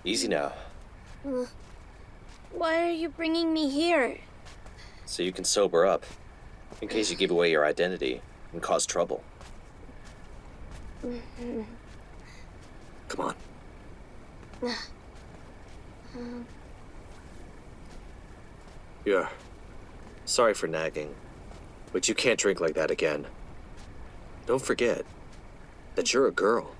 Easy now. Why are you bringing me here? So you can sober up, in case you give away your identity and cause trouble. Come on. Yeah. Sorry for nagging, but you can't drink like that again. Don't forget that you're a girl.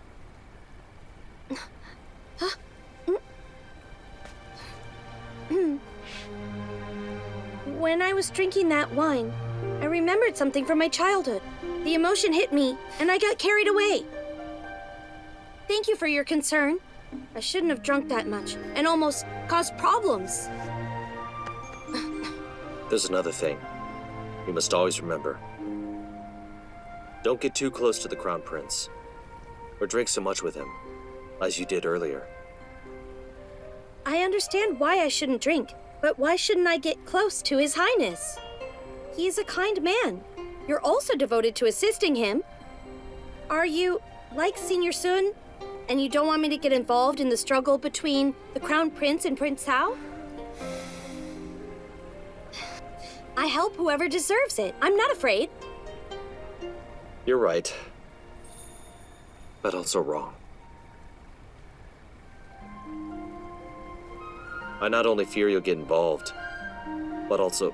When I was drinking that wine, I remembered something from my childhood. The emotion hit me, and I got carried away. Thank you for your concern. I shouldn't have drunk that much, and almost caused problems. There's another thing you must always remember. Don't get too close to the Crown Prince, or drink so much with him, as you did earlier. I understand why I shouldn't drink, but why shouldn't I get close to His Highness? He is a kind man. You're also devoted to assisting him. Are you like Senior Sun, and you don't want me to get involved in the struggle between the Crown Prince and Prince Cao? I help whoever deserves it. I'm not afraid. You're right, but also wrong. I not only fear you'll get involved, but also...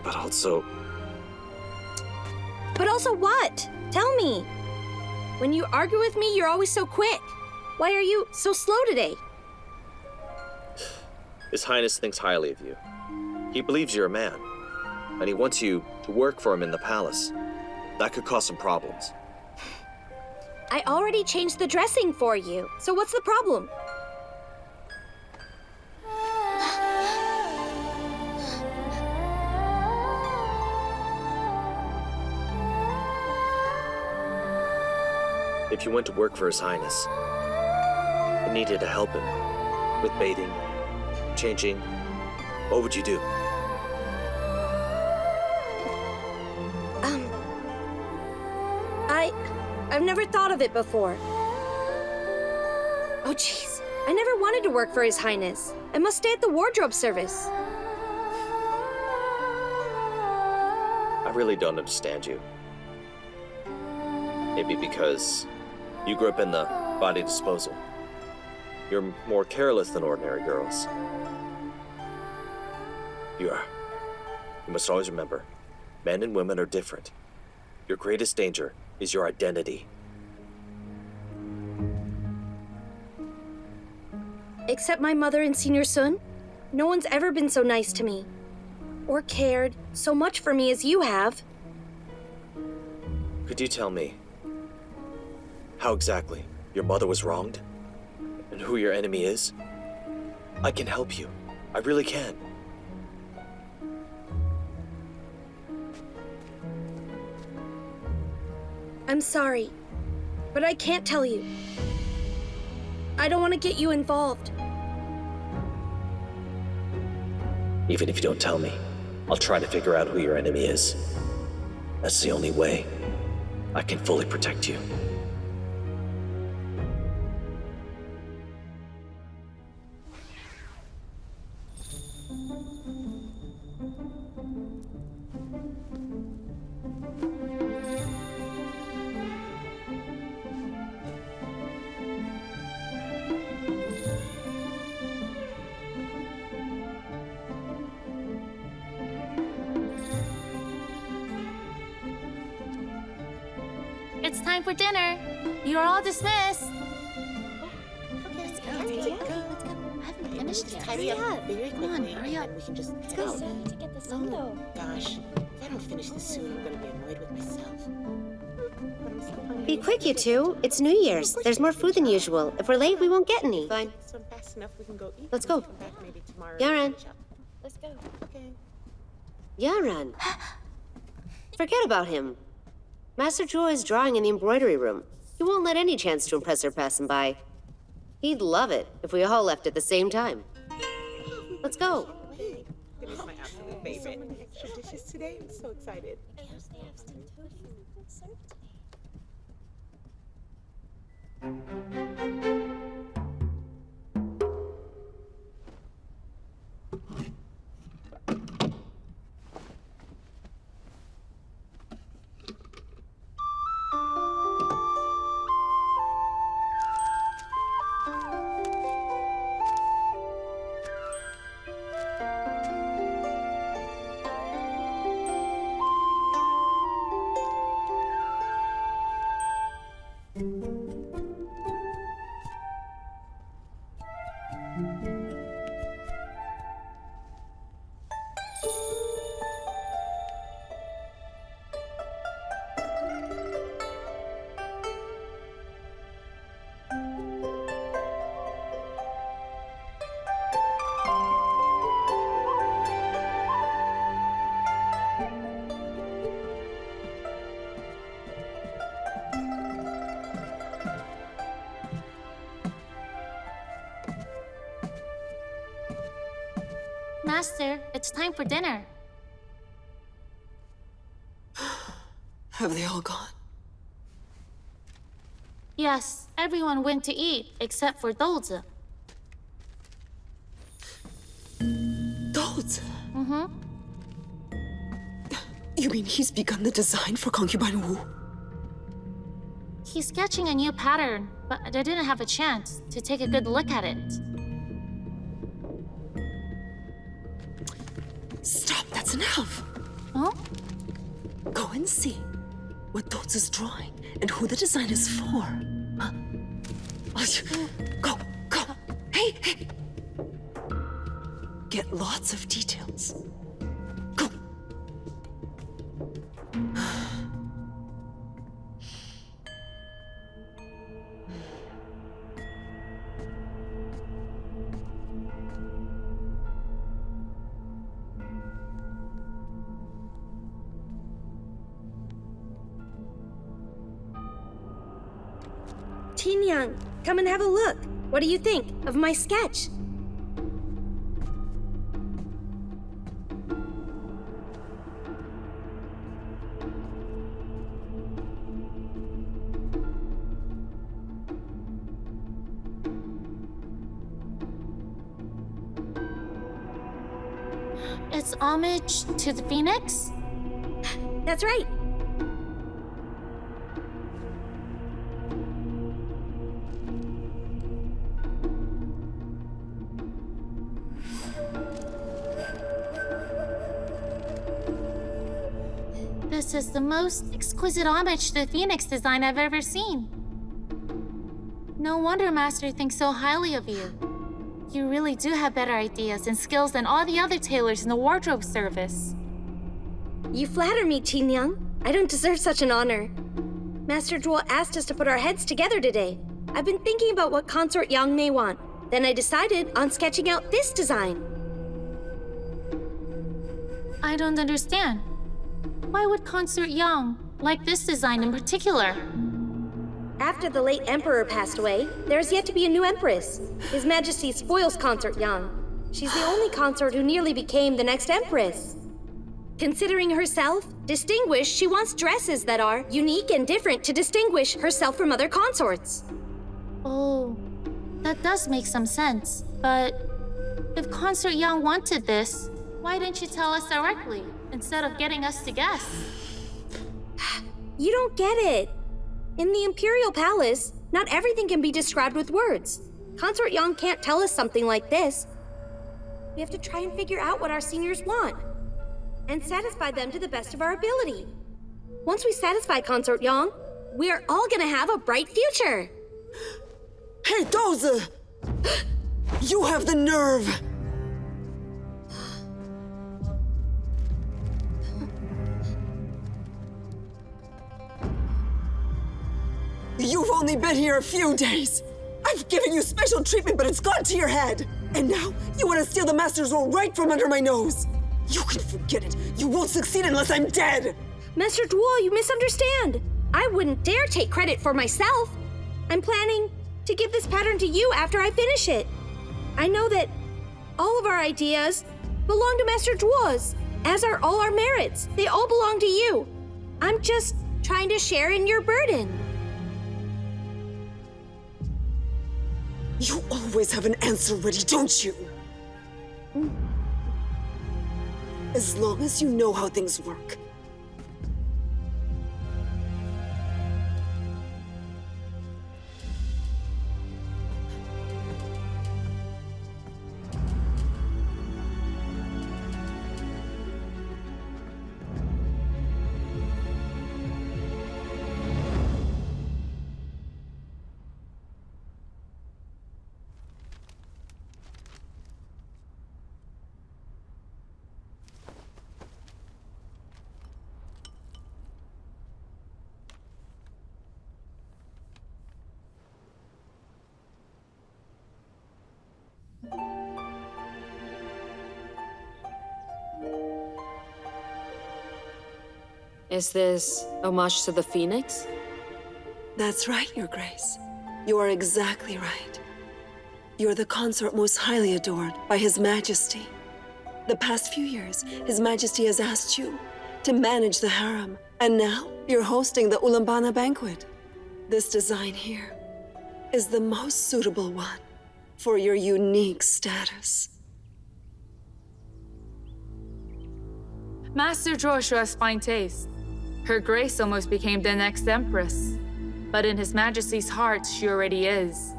But also what? Tell me. When you argue with me, you're always so quick. Why are you so slow today? His Highness thinks highly of you. He believes you're a man, and he wants you to work for him in the palace. That could cause some problems. I already changed the dressing for you, so what's the problem? If you went to work for His Highness, and needed to help him with bathing, changing, what would you do? I've never thought of it before. Oh, jeez. I never wanted to work for His Highness. I must stay at the wardrobe service. I really don't understand you. Maybe because you grew up in the body disposal. You're more careless than ordinary girls. You must always remember, men and women are different. Your greatest danger is your identity. Except my mother and Senior Sun, no one's ever been so nice to me. Or cared so much for me as you have. Could you tell me how exactly your mother was wronged? And who your enemy is? I can help you. I really can. I'm sorry, but I can't tell you. I don't want to get you involved. Even if you don't tell me, I'll try to figure out who your enemy is. That's the only way I can fully protect you. It's time for dinner. You're all dismissed. Let's go. I haven't finished yet. Tidy up very Come on, quickly, hurry up. and we can just Let's go. To get this done, though. Gosh, if I don't finish this soon, I'm gonna be annoyed with myself. But I'm so hungry. Be quick, you two. It's New Year's. There's more food than usual. If we're late, we won't get any. Fine. So fast enough, we can go eat. Let's go. Come back maybe tomorrow. Yaran. Let's go. Okay. Yaran. Forget about him. Master Zhuo is drawing in the embroidery room. He won't let any chance to impress her pass him by. He'd love it if we all left at the same time. Let's go. It is my absolute favorite. So many extra dishes today. I'm so excited. Master, it's time for dinner. Have they all gone? Yes, everyone went to eat except for Douzi. Douzi? Mm-hmm. You mean he's begun the design for Concubine Wu? He's sketching a new pattern, but I didn't have a chance to take a good look at it. Stop, that's enough. Huh? Go and see what Douzi's drawing and who the design is for. Huh? Go, go. Hey, hey. Get lots of details. Go. Jinniang, come and have a look. What do you think of my sketch? It's homage to the Phoenix? That's right. This is the most exquisite homage to the Phoenix design I've ever seen. No wonder Master thinks so highly of you. You really do have better ideas and skills than all the other tailors in the wardrobe service. You flatter me, Jinniang. I don't deserve such an honor. Master Zhuo asked us to put our heads together today. I've been thinking about what Consort Yang may want. Then I decided on sketching out this design. I don't understand. Why would Consort Yang like this design in particular? After the late emperor passed away, there's yet to be a new empress. His Majesty spoils Consort Yang. She's the only consort who nearly became the next empress. Considering herself distinguished, she wants dresses that are unique and different to distinguish herself from other consorts. Oh, that does make some sense. But if Consort Yang wanted this, why didn't you tell us directly instead of getting us to guess? You don't get it. In the Imperial Palace, not everything can be described with words. Consort Yang can't tell us something like this. We have to try and figure out what our seniors want and satisfy them to the best of our ability. Once we satisfy Consort Yang, we are all gonna have a bright future. Hey, Douzi! You have the nerve! You've only been here a few days. I've given you special treatment, but it's gone to your head. And now, you want to steal the Master's role right from under my nose. You can forget it. You won't succeed unless I'm dead. Master Zhuo, you misunderstand. I wouldn't dare take credit for myself. I'm planning to give this pattern to you after I finish it. I know that all of our ideas belong to Master Zhuo's, as are all our merits. They all belong to you. I'm just trying to share in your burden. You always have an answer ready, don't you? As long as you know how things work. Is this homage to the Phoenix? That's right, Your Grace. You are exactly right. You're the consort most highly adored by His Majesty. The past few years, His Majesty has asked you to manage the harem, and now you're hosting the Ulambana banquet. This design here is the most suitable one for your unique status. Master Zhuo has fine taste. Her Grace almost became the next Empress. But in His Majesty's heart, she already is.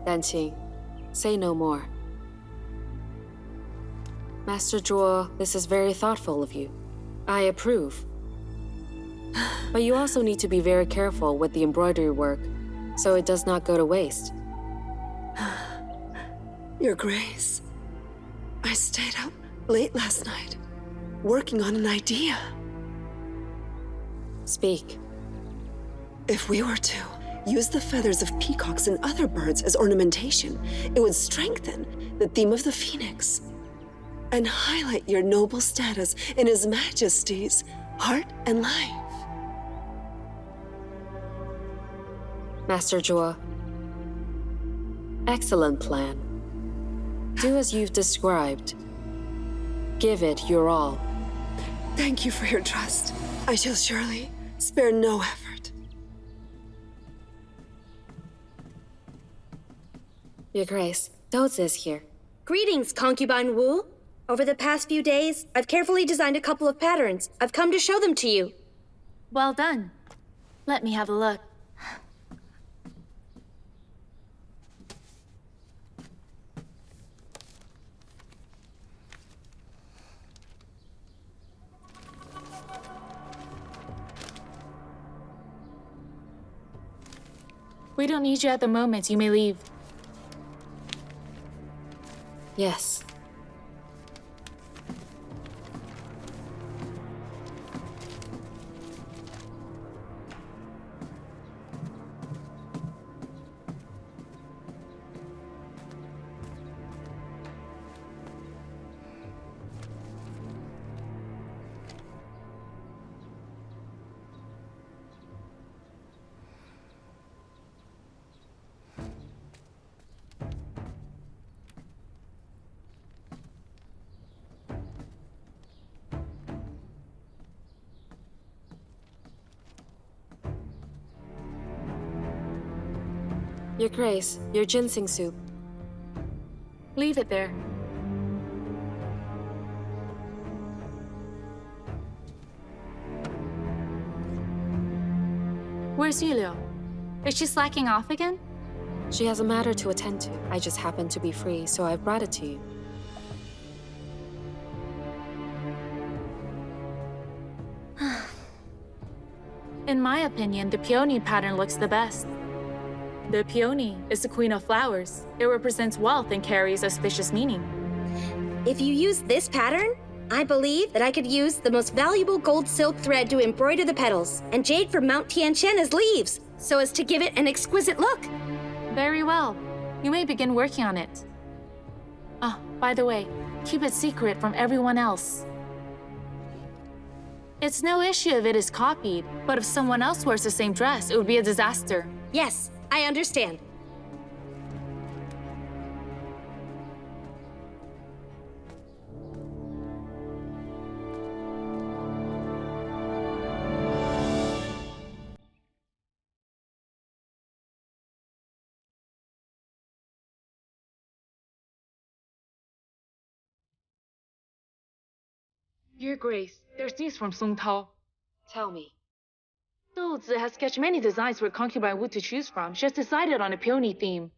Danqing, say no more. Master Zhuo, this is very thoughtful of you. I approve. But you also need to be very careful with the embroidery work, so it does not go to waste. Your Grace, I stayed up late last night, working on an idea. Speak. If we were to use the feathers of peacocks and other birds as ornamentation, it would strengthen the theme of the Phoenix and highlight your noble status in His Majesty's heart and life. Master Zhuo, excellent plan. Do as you've described. Give it your all. Thank you for your trust. I shall surely spare no effort. Your Grace, Dozi is here. Greetings, Concubine Wu. Over the past few days, I've carefully designed a couple of patterns. I've come to show them to you. Well done. Let me have a look. We don't need you at the moment. You may leave. Yes. Your Grace, your ginseng soup. Leave it there. Where's Yulio? Is she slacking off again? She has a matter to attend to. I just happened to be free, so I've brought it to you. In my opinion, the peony pattern looks the best. The peony is the queen of flowers. It represents wealth and carries auspicious meaning. If you use this pattern, I believe that I could use the most valuable gold silk thread to embroider the petals, and jade from Mount Tianshan as leaves, so as to give it an exquisite look. Very well. You may begin working on it. Oh, by the way, keep it secret from everyone else. It's no issue if it is copied, but if someone else wears the same dress, it would be a disaster. Yes, I understand. Your Grace, there's news from Song Tao. Tell me. Douzi has sketched many designs for concubine Wu to choose from. She has decided on a peony theme.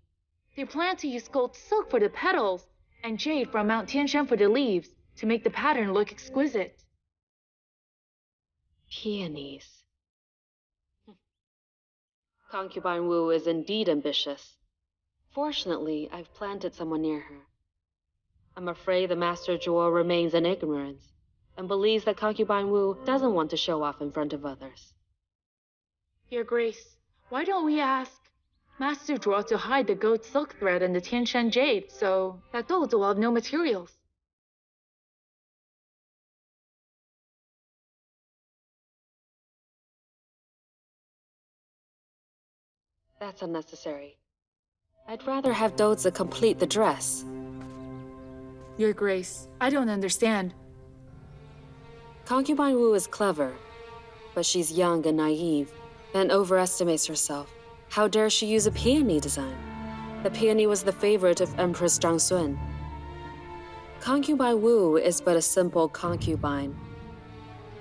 They plan to use gold silk for the petals and jade from Mount Tianshan for the leaves to make the pattern look exquisite. Peonies. Concubine Wu is indeed ambitious. Fortunately, I've planted someone near her. I'm afraid the Master Zhuo remains in ignorance and believes that Concubine Wu doesn't want to show off in front of others. Your Grace, why don't we ask Master Zhuo to hide the gold silk thread and the Tianshan jade so that Douzi will have no materials? That's unnecessary. I'd rather have Douzi complete the dress. Your Grace, I don't understand. Concubine Wu is clever, but she's young and naive and overestimates herself. How dare she use a peony design? The peony was the favorite of Empress Zhang Sun. Concubine Wu is but a simple concubine.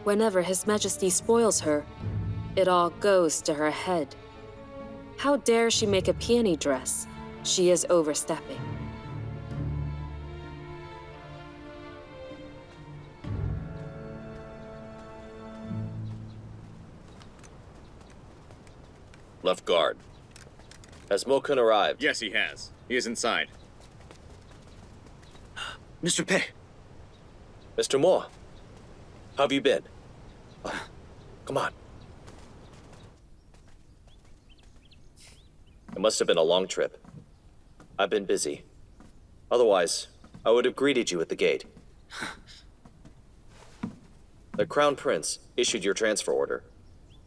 Whenever His Majesty spoils her, it all goes to her head. How dare she make a peony dress? She is overstepping. Left guard. Has Mo Kun arrived? Yes, he has. He is inside. Mr. Pei. Mr. Mo, how have you been? Come on. It must have been a long trip. I've been busy. Otherwise, I would have greeted you at the gate. The Crown Prince issued your transfer order.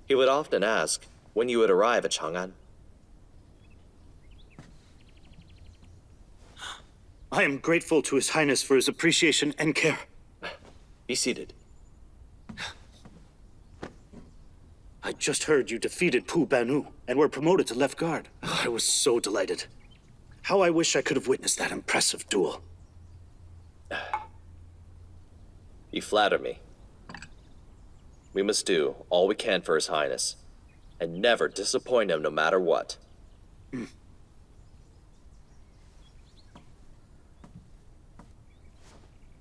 He would often ask when you would arrive at Chang'an. I am grateful to His Highness for his appreciation and care. Be seated. I just heard you defeated Pu Banu and were promoted to left guard. I was so delighted. How I wish I could have witnessed that impressive duel. You flatter me. We must do all we can for His Highness, and never disappoint him no matter what.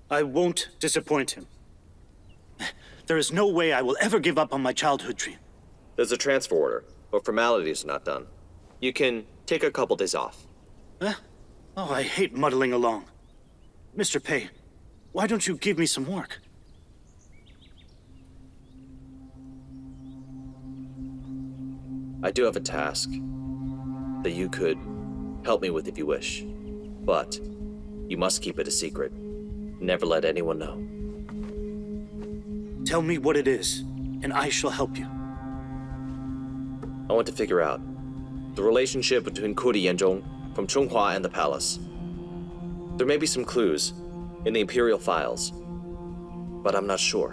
I won't disappoint him. There is no way I will ever give up on my childhood dream. There's a transfer order, but formalities are not done. You can take a couple days off. Huh? Oh, I hate muddling along. Mr. Pei, why don't you give me some work? I do have a task that you could help me with if you wish. But you must keep it a secret. Never let anyone know. Tell me what it is, and I shall help you. I want to figure out the relationship between Coulee Nazha from Chonghua and the palace. There may be some clues in the Imperial files, but I'm not sure.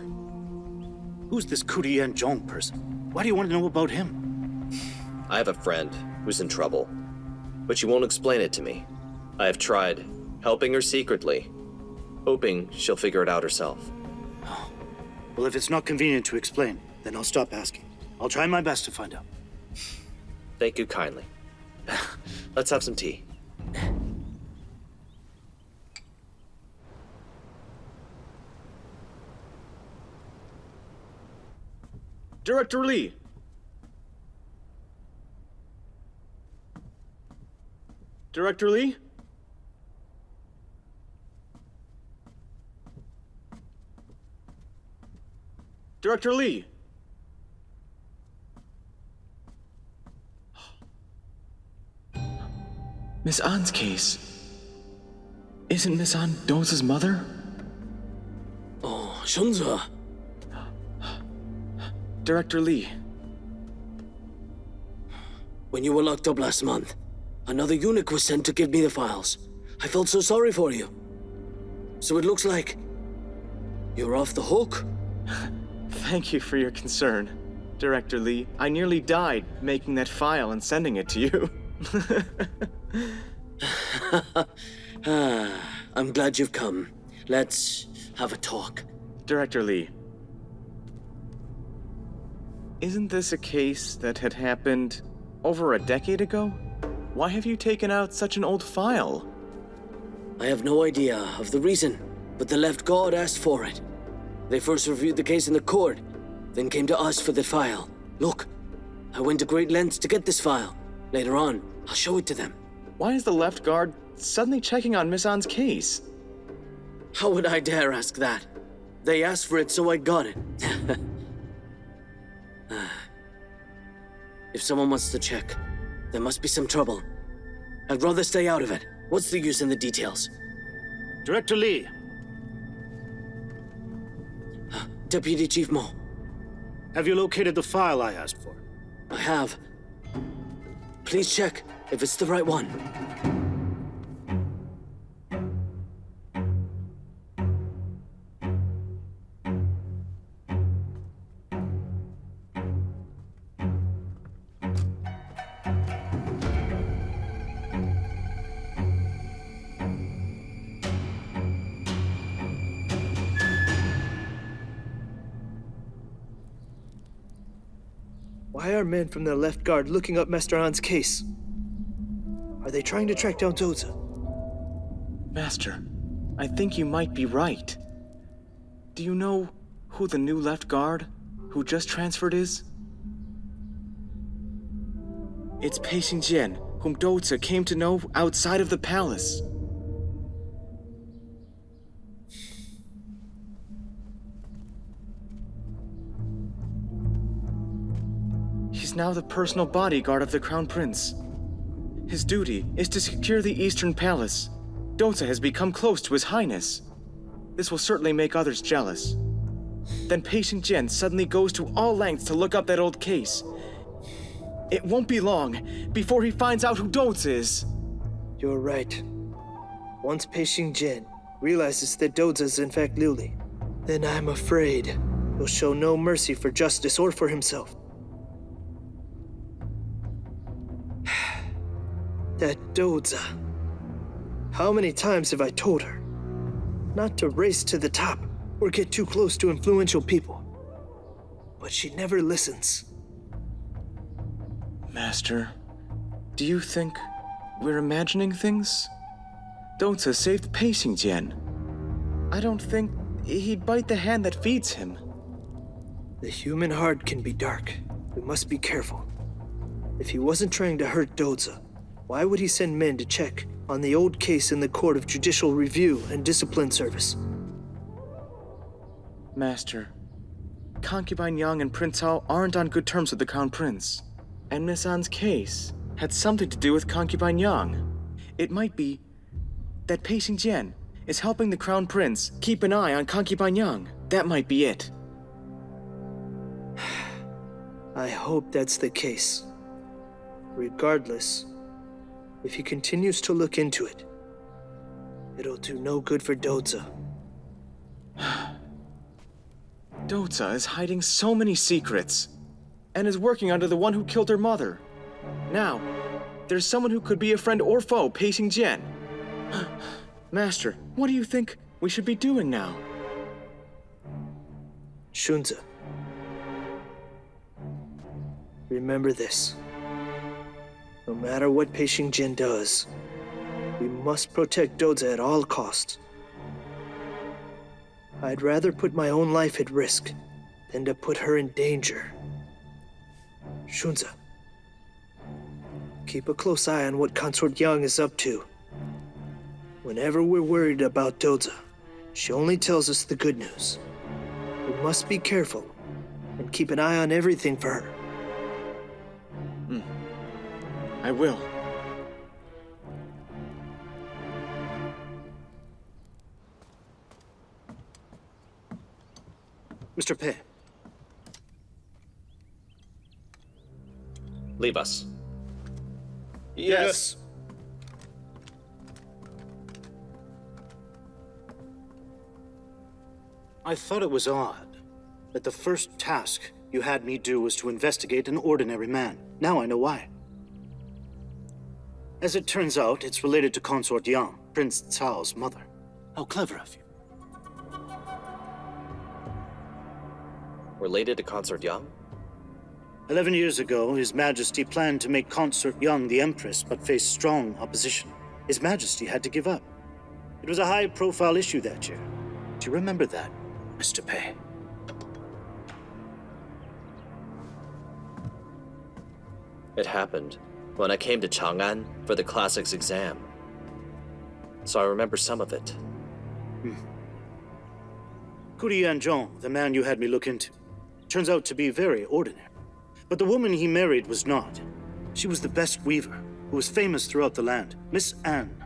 Who's this Coulee Nazha person? Why do you want to know about him? I have a friend who's in trouble, but she won't explain it to me. I have tried helping her secretly, hoping she'll figure it out herself. Well, if it's not convenient to explain, then I'll stop asking. I'll try my best to find out. Thank you kindly. Let's have some tea. Director Li! Director Li? Director Li! Miss An's case. Isn't Miss An Douzi's mother? Oh, Shangzu. Director Li. When you were locked up last month, another eunuch was sent to give me the files. I felt so sorry for you. So it looks like you're off the hook. Thank you for your concern, Director Li. I nearly died making that file and sending it to you. I'm glad you've come. Let's have a talk. Director Li. Isn't this a case that had happened over a decade ago? Why have you taken out such an old file? I have no idea of the reason, but the left guard asked for it. They first reviewed the case in the court, then came to us for the file. Look, I went to great lengths to get this file. Later on, I'll show it to them. Why is the left guard suddenly checking on Miss An's case? How would I dare ask that? They asked for it, so I got it. If someone wants to check, there must be some trouble. I'd rather stay out of it. What's the use in the details? Director Li. Deputy Chief Mo. Have you located the file I asked for? I have. Please check if it's the right one. Why are men from the left guard looking up Master An's case? Are they trying to track down Doza? Master, I think you might be right. Do you know who the new left guard who just transferred is? It's Pei Xingjian, whom Doza came to know outside of the palace. He's now the personal bodyguard of the Crown Prince. His duty is to secure the Eastern Palace. Doza has become close to His Highness. This will certainly make others jealous. Then Pei Xingjian suddenly goes to all lengths to look up that old case. It won't be long before he finds out who Doza is. You're right. Once Pei Xingjian realizes that Doza is in fact Liuli, then I'm afraid he'll show no mercy for justice or for himself. That Doza. How many times have I told her not to race to the top or get too close to influential people? But she never listens. Master, do you think we're imagining things? Doza saved Pei Xingjian. I don't think he'd bite the hand that feeds him. The human heart can be dark. We must be careful. If he wasn't trying to hurt Doza, why would he send men to check on the old case in the Court of Judicial Review and Discipline Service? Master, Concubine Yang and Prince Hao aren't on good terms with the Crown Prince. And Miss An's case had something to do with Concubine Yang. It might be that Pei Xingjian is helping the Crown Prince keep an eye on Concubine Yang. That might be it. I hope that's the case. Regardless, if he continues to look into it, it'll do no good for Doza. Doza is hiding so many secrets, and is working under the one who killed her mother. Now, there's someone who could be a friend or foe, Pei Xingjian. Master, what do you think we should be doing now? Shunzi, remember this. No matter what Pei Xingjian does, we must protect Doza at all costs. I'd rather put my own life at risk than to put her in danger. Shunzi, keep a close eye on what Consort Yang is up to. Whenever we're worried about Doza, she only tells us the good news. We must be careful and keep an eye on everything for her. I will. Mr. Pei. Leave us. Yes. I thought it was odd that the first task you had me do was to investigate an ordinary man. Now I know why. As it turns out, it's related to Consort Yang, Prince Cao's mother. How clever of you. related to Consort Yang? 11 years ago, His Majesty planned to make Consort Yang the Empress, but faced strong opposition. His Majesty had to give up. It was a high-profile issue that year. Do you remember that, Mr. Pei? It happened when I came to Chang'an for the classics exam. So I remember some of it. Coulee Nazha, the man you had me look into, turns out to be very ordinary. But the woman he married was not. She was the best weaver, who was famous throughout the land, Miss Anne.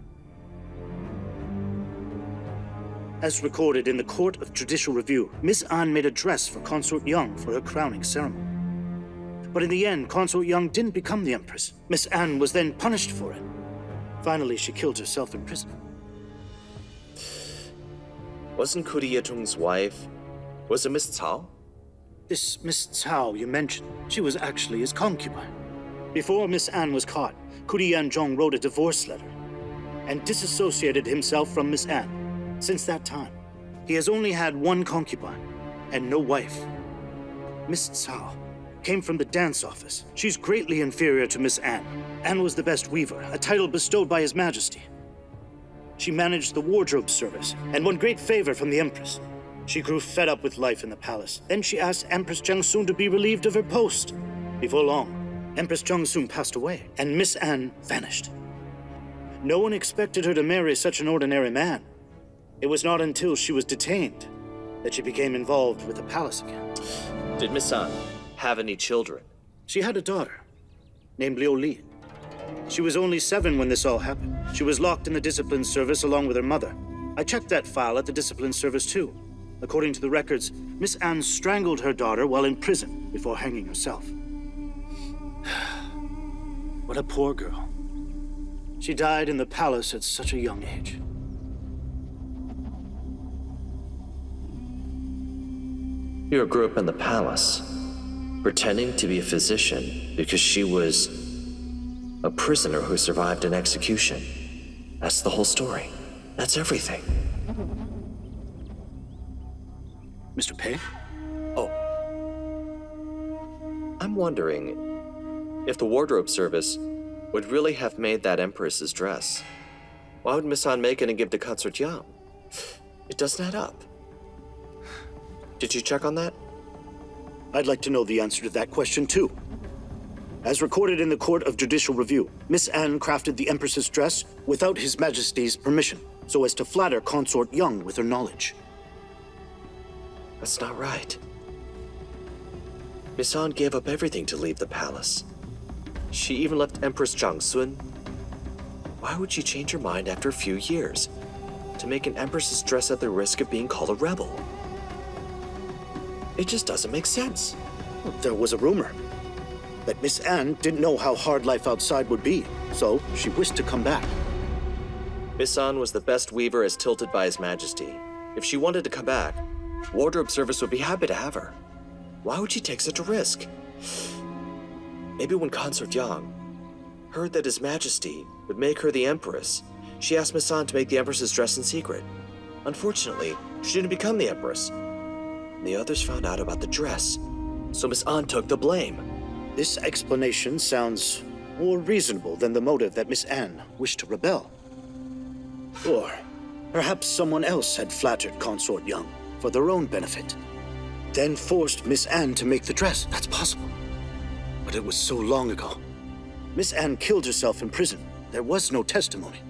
As recorded in the Court of Judicial Review, Miss Anne made a dress for Consort Yang for her crowning ceremony. But in the end, Consort Yang didn't become the Empress. Miss Anne was then punished for it. Finally, she killed herself in prison. Wasn't Coulee Nazha's wife, was it Miss Cao? This Miss Cao you mentioned, she was actually his concubine. Before Miss Anne was caught, Coulee Nazha wrote a divorce letter and disassociated himself from Miss Anne. Since that time, he has only had one concubine and no wife. Miss Cao came from the dance office. She's greatly inferior to Miss Anne. Anne was the best weaver, a title bestowed by His Majesty. She managed the wardrobe service and won great favor from the Empress. She grew fed up with life in the palace. Then she asked Empress Changsun to be relieved of her post. Before long, Empress Changsun passed away, and Miss Anne vanished. No one expected her to marry such an ordinary man. It was not until she was detained that she became involved with the palace again. Did Miss Anne have any children? She had a daughter named Liuli. She was only 7 when this all happened. She was locked in the discipline service along with her mother. I checked that file at the discipline service too. According to the records, Miss Anne strangled her daughter while in prison before hanging herself. What a poor girl. She died in the palace at such a young age. You grew up in the palace, pretending to be a physician because she was a prisoner who survived an execution. That's the whole story. That's everything. Mr. Pei? Oh. I'm wondering if the wardrobe service would really have made that Empress's dress. Why would Miss Anne make it and give to Consort Yang? It doesn't add up. Did you check on that? I'd like to know the answer to that question too. As recorded in the Court of Judicial Review, Miss Anne crafted the Empress's dress without His Majesty's permission, so as to flatter Consort Yang with her knowledge. That's not right. Miss Anne gave up everything to leave the palace. She even left Empress Changsun. Why would she change her mind after a few years to make an Empress's dress at the risk of being called a rebel? It just doesn't make sense. There was a rumor that Miss Anne didn't know how hard life outside would be, so she wished to come back. Miss Anne was the best weaver as tilted by His Majesty. If she wanted to come back, wardrobe service would be happy to have her. Why would she take such a risk? Maybe when Consort Yang heard that His Majesty would make her the Empress, she asked Miss Anne to make the Empress's dress in secret. Unfortunately, she didn't become the Empress. The others found out about the dress, so Miss Anne took the blame. This explanation sounds more reasonable than the motive that Miss Anne wished to rebel. Or perhaps someone else had flattered Consort Yang for their own benefit, then forced Miss Anne to make the dress. That's possible. But it was so long ago. Miss Anne killed herself in prison. There was no testimony.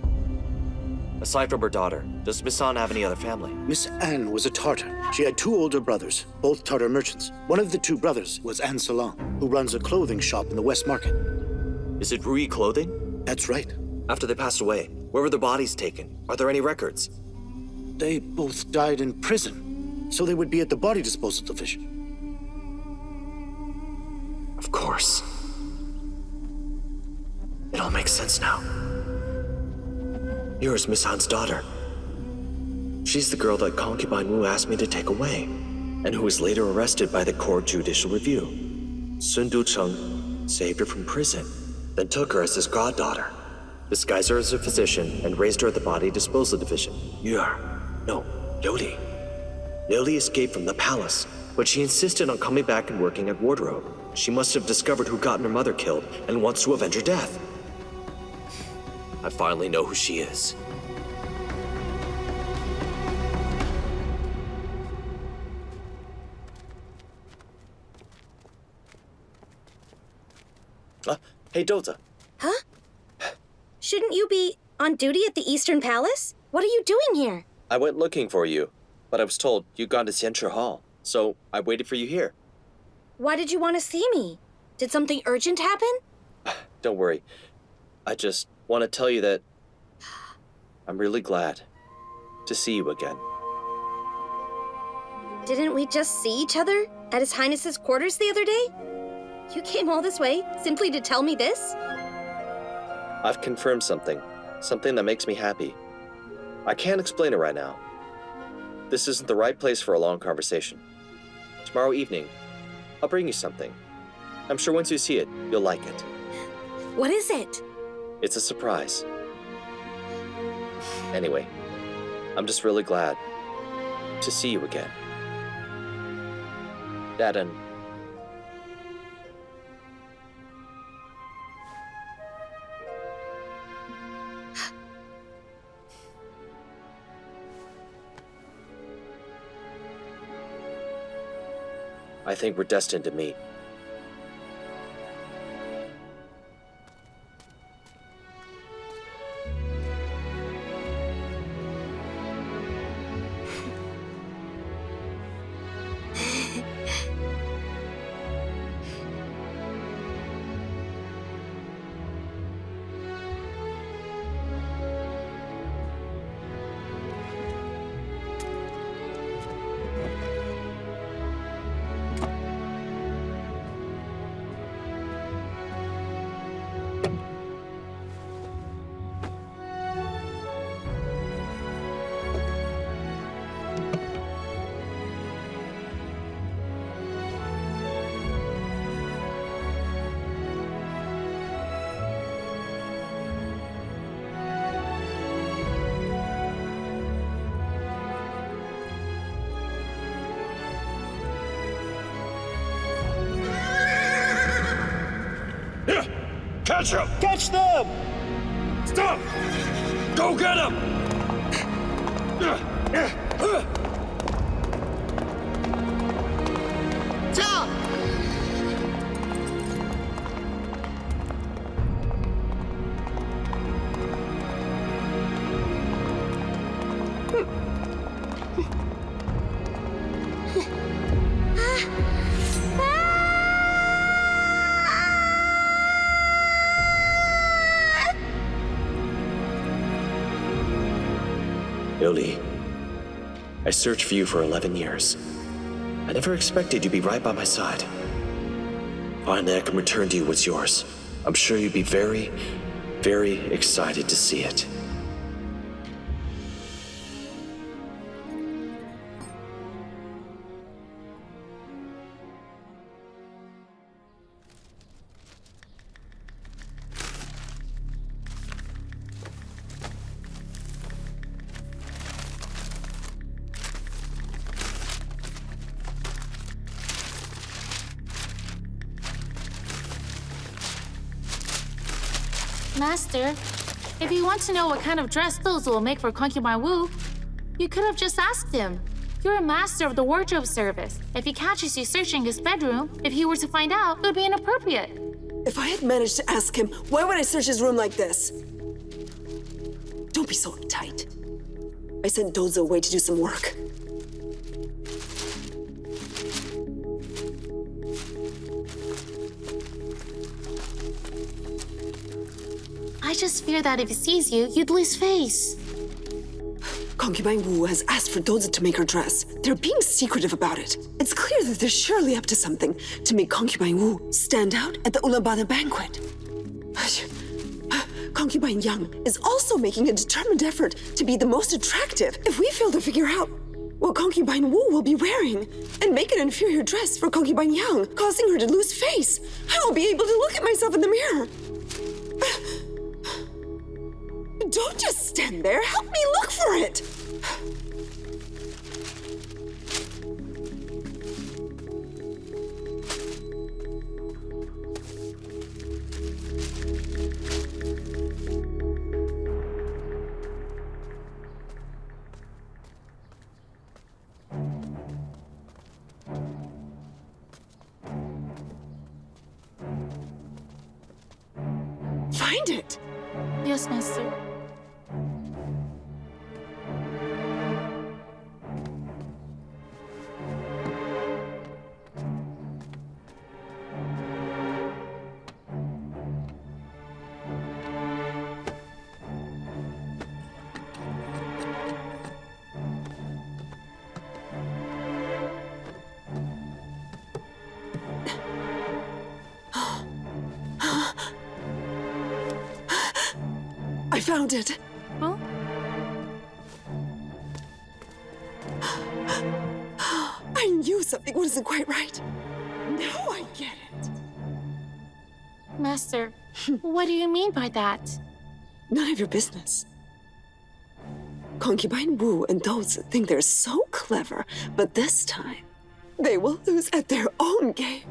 Aside from her daughter, does Miss Anne have any other family? Miss Anne was a Tartar. She had 2 older brothers, both Tartar merchants. One of the 2 brothers was Anne Salan, who runs a clothing shop in the West Market. Is it Rui Clothing? That's right. After they passed away, where were their bodies taken? Are there any records? They both died in prison, so they would be at the body disposal division. Of course. It all makes sense now. Here's Miss Anne's daughter. She's the girl that concubine Wu asked me to take away, and who was later arrested by the Court Judicial Review. Sun Du-cheng saved her from prison, then took her as his goddaughter, disguised her as a physician, and raised her at the body disposal division. Liuli escaped from the palace but she insisted on coming back and working at wardrobe. She must have discovered who gotten her mother killed and wants to avenge her death. I finally know who she is. Hey, Doza. Huh? Shouldn't you be on duty at the Eastern Palace? What are you doing here? I went looking for you, but I was told you'd gone to Xianchi Hall, so I waited for you here. Why did you want to see me? Did something urgent happen? Don't worry. I just want to tell you that I'm really glad to see you again. Didn't we just see each other at His Highness's quarters the other day? You came all this way simply to tell me this? I've confirmed something that makes me happy. I can't explain it right now. This isn't the right place for a long conversation. Tomorrow evening, I'll bring you something. I'm sure once you see it, you'll like it. What is it? It's a surprise. Anyway, I'm just really glad to see you again. Dad and... I think we're destined to meet. Catch him! Catch them! Stop! Go get him! Zhao! Liuli, I searched for you for 11 years. I never expected you'd be right by my side. Finally, I can return to you what's yours. I'm sure you'd be very, very excited to see it. Master, if you want to know what kind of dress those will make for concubine Wu, you could have just asked him. You're a master of the wardrobe service. If he catches you searching his bedroom, if he were to find out, it would be inappropriate. If I had managed to ask him, why would I search his room like this? Don't be so uptight. I sent Doza away to do some work. I just fear that if he sees you, you'd lose face. Concubine Wu has asked for Doza to make her dress. They're being secretive about it. It's clear that they're surely up to something to make Concubine Wu stand out at the Ulaanbaatar banquet. Concubine Yang is also making a determined effort to be the most attractive. If we fail to figure out what Concubine Wu will be wearing and make an inferior dress for Concubine Yang, causing her to lose face, I won't be able to look at myself in the mirror. Don't just stand there. Help me look for it. find it? Yes, Master. I found it. Huh? I knew something wasn't quite right. Now I get it. Master, what do you mean by that? None of your business. Concubine Wu and Dozi think they're so clever, but this time, they will lose at their own game.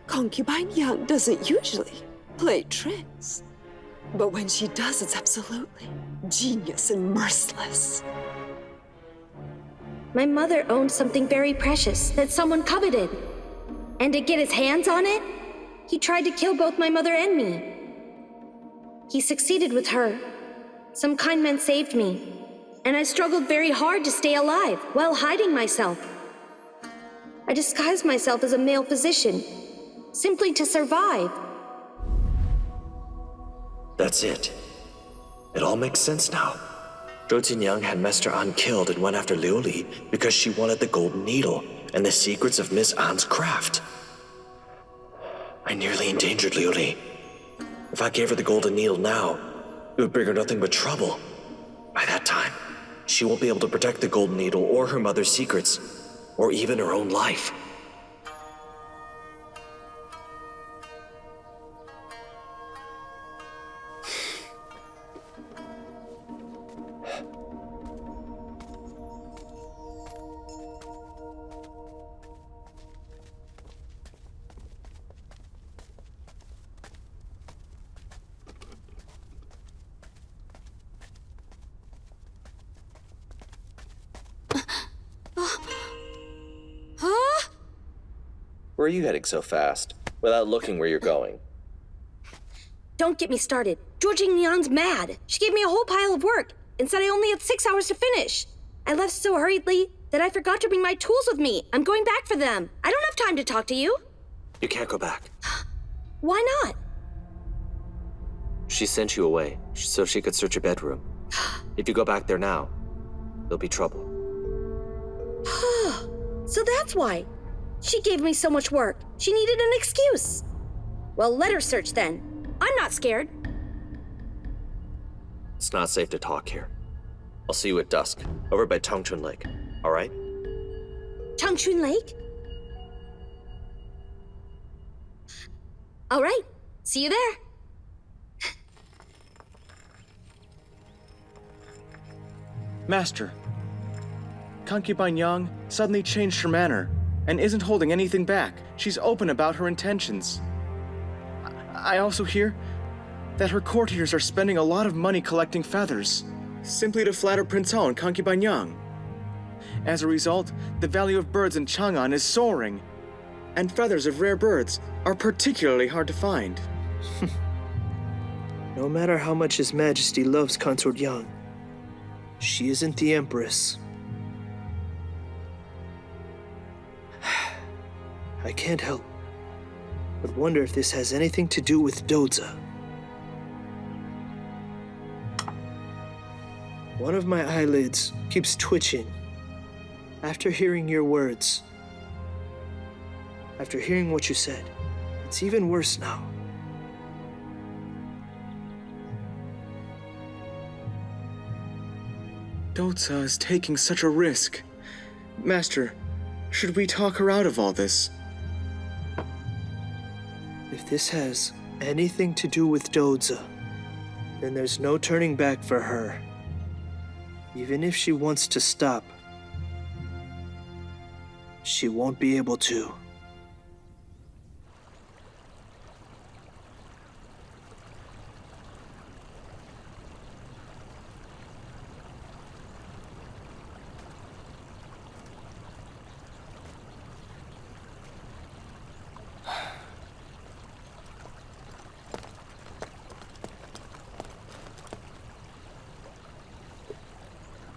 Concubine Yang doesn't usually play tricks. But when she does, it's absolutely genius and merciless. My mother owned something very precious that someone coveted. And to get his hands on it, he tried to kill both my mother and me. He succeeded with her. Some kind men saved me. And I struggled very hard to stay alive while hiding myself. I disguised myself as a male physician, simply to survive. That's it. It all makes sense now. Zhuo Jinniang had Master An killed and went after Liuli because she wanted the golden needle and the secrets of Miss An's craft. I nearly endangered Liuli. If I gave her the golden needle now, it would bring her nothing but trouble. By that time, she won't be able to protect the golden needle or her mother's secrets, or even her own life. Where are you heading so fast, without looking where you're going? Don't get me started. Zhuo Jinniang's mad. She gave me a whole pile of work and said I only had 6 hours to finish. I left so hurriedly that I forgot to bring my tools with me. I'm going back for them. I don't have time to talk to you. You can't go back. Why not? She sent you away so she could search your bedroom. If you go back there now, there'll be trouble. So that's why. She gave me so much work. She needed an excuse. Well, let her search then. I'm not scared. It's not safe to talk here. I'll see you at dusk, over by Tongchun Lake, all right? Changchun Lake? All right, see you there. Master, Concubine Yang suddenly changed her manner and isn't holding anything back. She's open about her intentions. I also hear that her courtiers are spending a lot of money collecting feathers, simply to flatter Prince Hao and Concubine Yang. As a result, the value of birds in Chang'an is soaring, and feathers of rare birds are particularly hard to find. No matter how much His Majesty loves Consort Yang, she isn't the Empress. I can't help but wonder if this has anything to do with Dozi. One of my eyelids keeps twitching after hearing your words. After hearing what you said, it's even worse now. Dozi is taking such a risk. Master, should we talk her out of all this? If this has anything to do with Dozi, then there's no turning back for her. Even if she wants to stop, she won't be able to.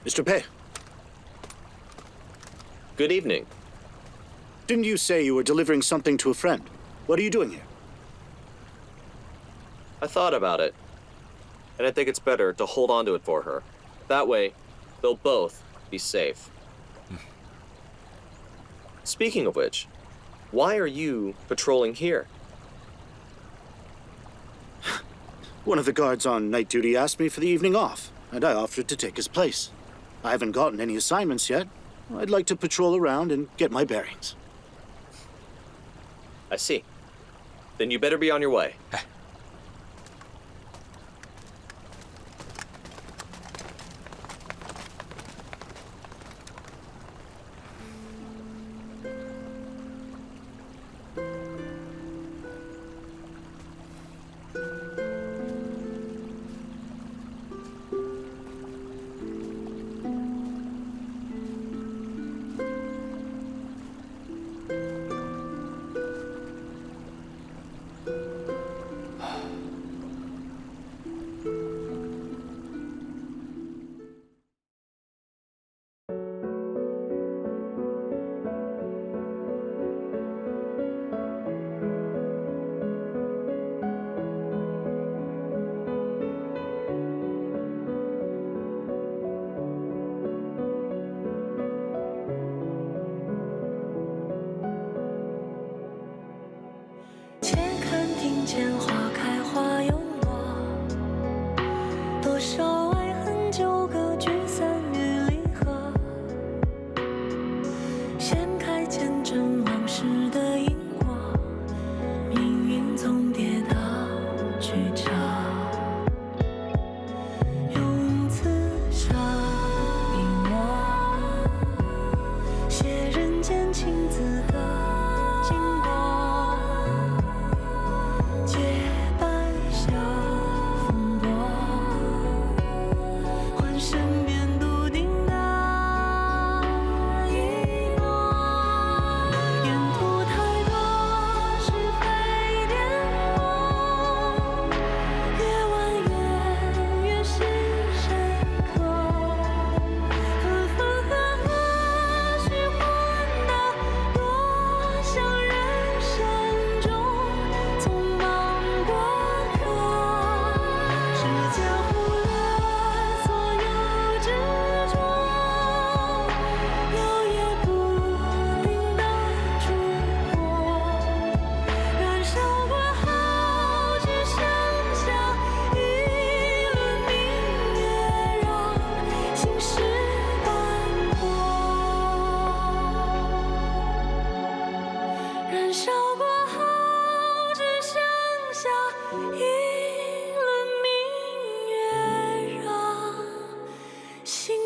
Mr. Pei. Good evening. Didn't you say you were delivering something to a friend? What are you doing here? I thought about it, and I think it's better to hold on to it for her. That way, they'll both be safe. Speaking of which, why are you patrolling here? One of the guards on night duty asked me for the evening off, and I offered to take his place. I haven't gotten any assignments yet. I'd like to patrol around and get my bearings. I see. Then you better be on your way.星